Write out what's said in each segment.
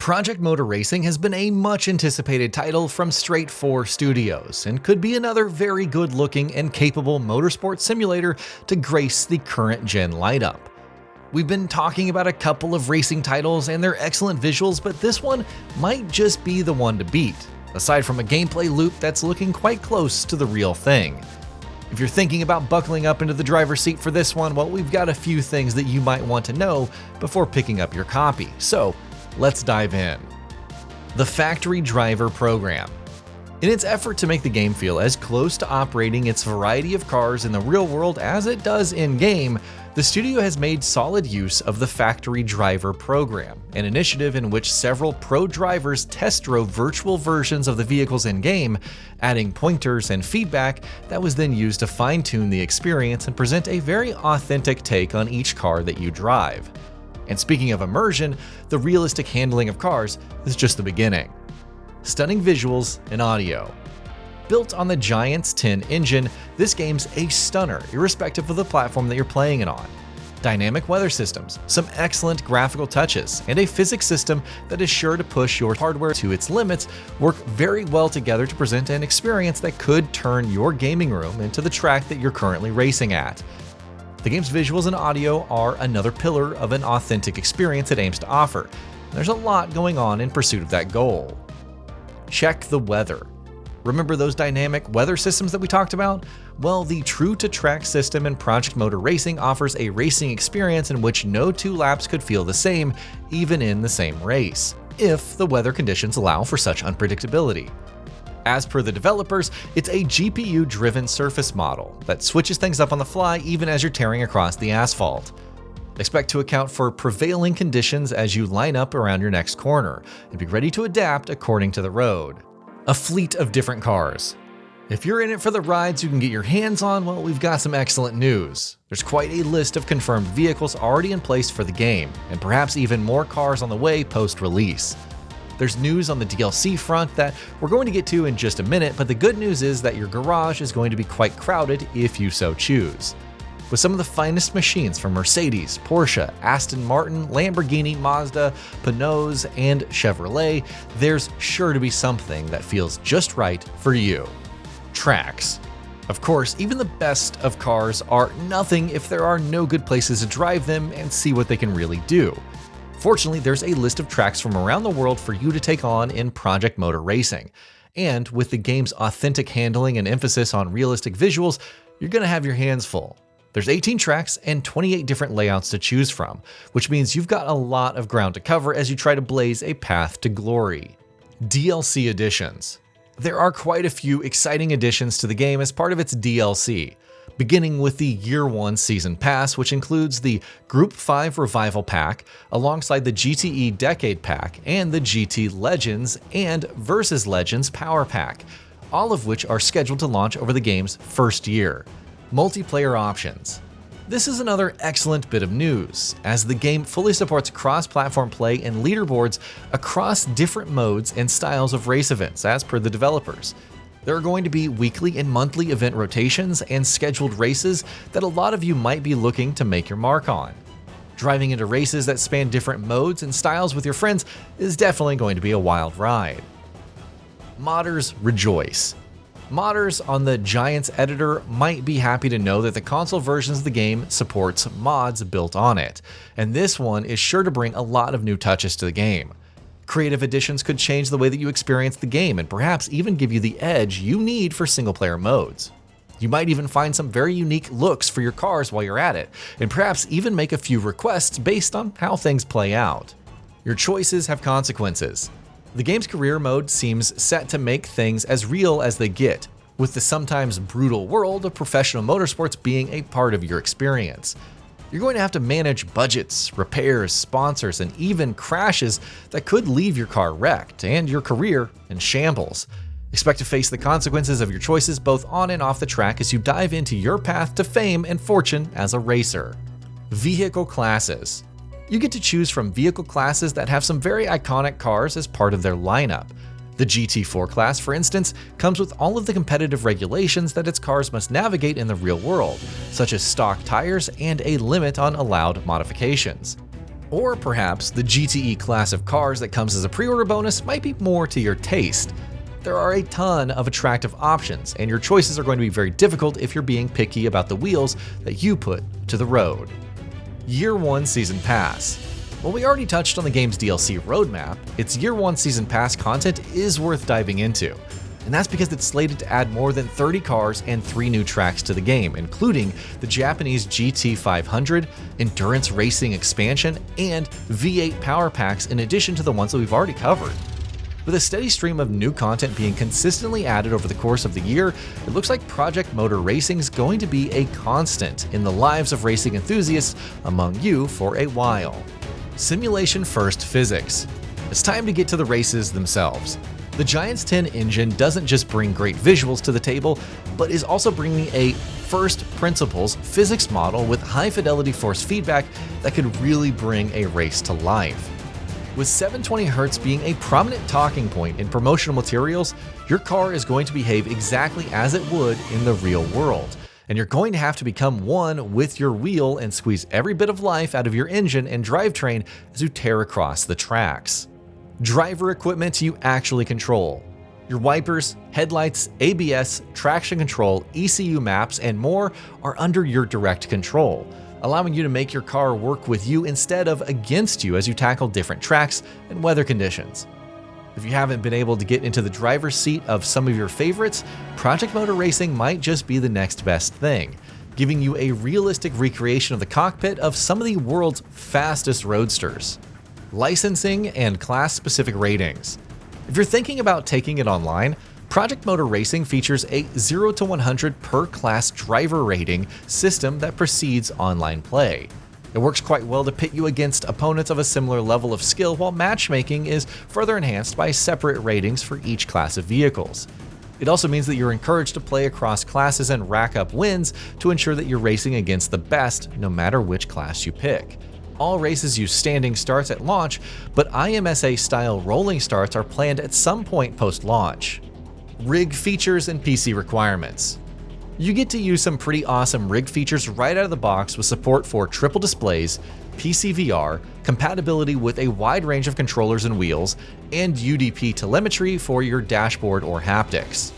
Project Motor Racing has been a much anticipated title from Straight4 Studios and could be another very good looking and capable motorsport simulator to grace the current gen lineup. We've been talking about a couple of racing titles and their excellent visuals, but this one might just be the one to beat, aside from a gameplay loop that's looking quite close to the real thing. If you're thinking about buckling up into the driver's seat for this one, well, we've got a few things that you might want to know before picking up your copy, so let's dive in. The Factory Driver Program. In its effort to make the game feel as close to operating its variety of cars in the real world as it does in-game, the studio has made solid use of the Factory Driver Program, an initiative in which several pro drivers test drove virtual versions of the vehicles in-game, adding pointers and feedback that was then used to fine-tune the experience and present a very authentic take on each car that you drive. And speaking of immersion, the realistic handling of cars is just the beginning. Stunning visuals and audio. Built on the Giants 10 engine, this game's a stunner, irrespective of the platform that you're playing it on. Dynamic weather systems, some excellent graphical touches, and a physics system that is sure to push your hardware to its limits work very well together to present an experience that could turn your gaming room into the track that you're currently racing at. The game's visuals and audio are another pillar of an authentic experience it aims to offer. There's a lot going on in pursuit of that goal. Check the weather. Remember those dynamic weather systems that we talked about? Well, the True-to-Track system in Project Motor Racing offers a racing experience in which no two laps could feel the same, even in the same race, if the weather conditions allow for such unpredictability. As per the developers, it's a GPU-driven surface model that switches things up on the fly even as you're tearing across the asphalt. Expect to account for prevailing conditions as you line up around your next corner, and be ready to adapt according to the road. A fleet of different cars. If you're in it for the rides you can get your hands on, well, we've got some excellent news. There's quite a list of confirmed vehicles already in place for the game, and perhaps even more cars on the way post-release. There's news on the DLC front that we're going to get to in just a minute, but the good news is that your garage is going to be quite crowded if you so choose. With some of the finest machines from Mercedes, Porsche, Aston Martin, Lamborghini, Mazda, Peugeot, and Chevrolet, there's sure to be something that feels just right for you. Tracks. Of course, even the best of cars are nothing if there are no good places to drive them and see what they can really do. Fortunately, there's a list of tracks from around the world for you to take on in Project Motor Racing. And with the game's authentic handling and emphasis on realistic visuals, you're going to have your hands full. There's 18 tracks and 28 different layouts to choose from, which means you've got a lot of ground to cover as you try to blaze a path to glory. DLC additions. There are quite a few exciting additions to the game as part of its DLC, beginning with the Year 1 Season Pass, which includes the Group 5 Revival Pack, alongside the GTE Decade Pack and the GT Legends and Versus Legends Power Pack, all of which are scheduled to launch over the game's first year. Multiplayer options. This is another excellent bit of news, as the game fully supports cross-platform play and leaderboards across different modes and styles of race events, as per the developers. There are going to be weekly and monthly event rotations and scheduled races that a lot of you might be looking to make your mark on. Driving into races that span different modes and styles with your friends is definitely going to be a wild ride. Modders rejoice. Modders on the Giants editor might be happy to know that the console versions of the game supports mods built on it, and this one is sure to bring a lot of new touches to the game. Creative additions could change the way that you experience the game and perhaps even give you the edge you need for single-player modes. You might even find some very unique looks for your cars while you're at it, and perhaps even make a few requests based on how things play out. Your choices have consequences. The game's career mode seems set to make things as real as they get, with the sometimes brutal world of professional motorsports being a part of your experience. You're going to have to manage budgets, repairs, sponsors, and even crashes that could leave your car wrecked and your career in shambles. Expect to face the consequences of your choices both on and off the track as you dive into your path to fame and fortune as a racer. Vehicle classes. You get to choose from vehicle classes that have some very iconic cars as part of their lineup. The GT4 class, for instance, comes with all of the competitive regulations that its cars must navigate in the real world, such as stock tires and a limit on allowed modifications. Or perhaps the GTE class of cars that comes as a pre-order bonus might be more to your taste. There are a ton of attractive options, and your choices are going to be very difficult if you're being picky about the wheels that you put to the road. Year 1 Season Pass. While we already touched on the game's DLC roadmap, its Year 1 Season Pass content is worth diving into. And that's because it's slated to add more than 30 cars and 3 new tracks to the game, including the Japanese GT500, Endurance Racing expansion, and V8 power packs in addition to the ones that we've already covered. With a steady stream of new content being consistently added over the course of the year, it looks like Project Motor Racing is going to be a constant in the lives of racing enthusiasts among you for a while. Simulation First Physics. It's time to get to the races themselves. The Giants 10 engine doesn't just bring great visuals to the table, but is also bringing a first principles physics model with high fidelity force feedback that could really bring a race to life. With 720Hz being a prominent talking point in promotional materials, your car is going to behave exactly as it would in the real world, and you're going to have to become one with your wheel and squeeze every bit of life out of your engine and drivetrain as you tear across the tracks. Driver equipment you actually control. Your wipers, headlights, ABS, traction control, ECU maps, and more are under your direct control, allowing you to make your car work with you instead of against you as you tackle different tracks and weather conditions. If you haven't been able to get into the driver's seat of some of your favorites, Project Motor Racing might just be the next best thing, giving you a realistic recreation of the cockpit of some of the world's fastest roadsters. Licensing and class-specific ratings. If you're thinking about taking it online, Project Motor Racing features a 0 to 100 per class driver rating system that precedes online play. It works quite well to pit you against opponents of a similar level of skill, while matchmaking is further enhanced by separate ratings for each class of vehicles. It also means that you're encouraged to play across classes and rack up wins to ensure that you're racing against the best no matter which class you pick. All races use standing starts at launch, but IMSA-style rolling starts are planned at some point post-launch. Rig features and PC requirements. You get to use some pretty awesome rig features right out of the box with support for triple displays, PC VR, compatibility with a wide range of controllers and wheels, and UDP telemetry for your dashboard or haptics.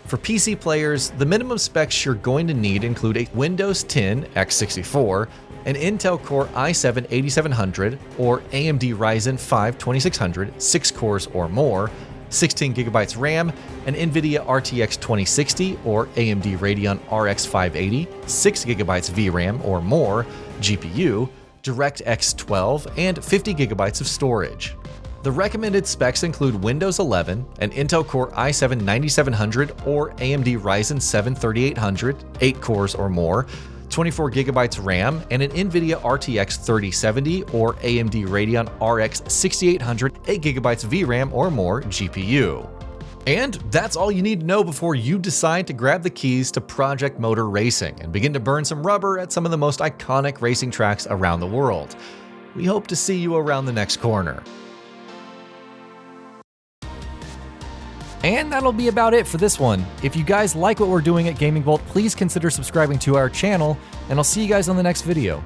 For PC players, the minimum specs you're going to need include a Windows 10 x64, an Intel Core i7-8700 or AMD Ryzen 5 2600, 6 cores or more, 16GB RAM, an NVIDIA RTX 2060 or AMD Radeon RX 580, 6GB VRAM or more, GPU, DirectX 12, and 50GB of storage. The recommended specs include Windows 11, an Intel Core i7-9700 or AMD Ryzen 7 3800, 8 cores or more, 24GB RAM, and an NVIDIA RTX 3070 or AMD Radeon RX 6800, 8GB VRAM or more GPU. And that's all you need to know before you decide to grab the keys to Project Motor Racing and begin to burn some rubber at some of the most iconic racing tracks around the world. We hope to see you around the next corner. And that'll be about it for this one. If you guys like what we're doing at Gaming Vault, please consider subscribing to our channel, and I'll see you guys on the next video.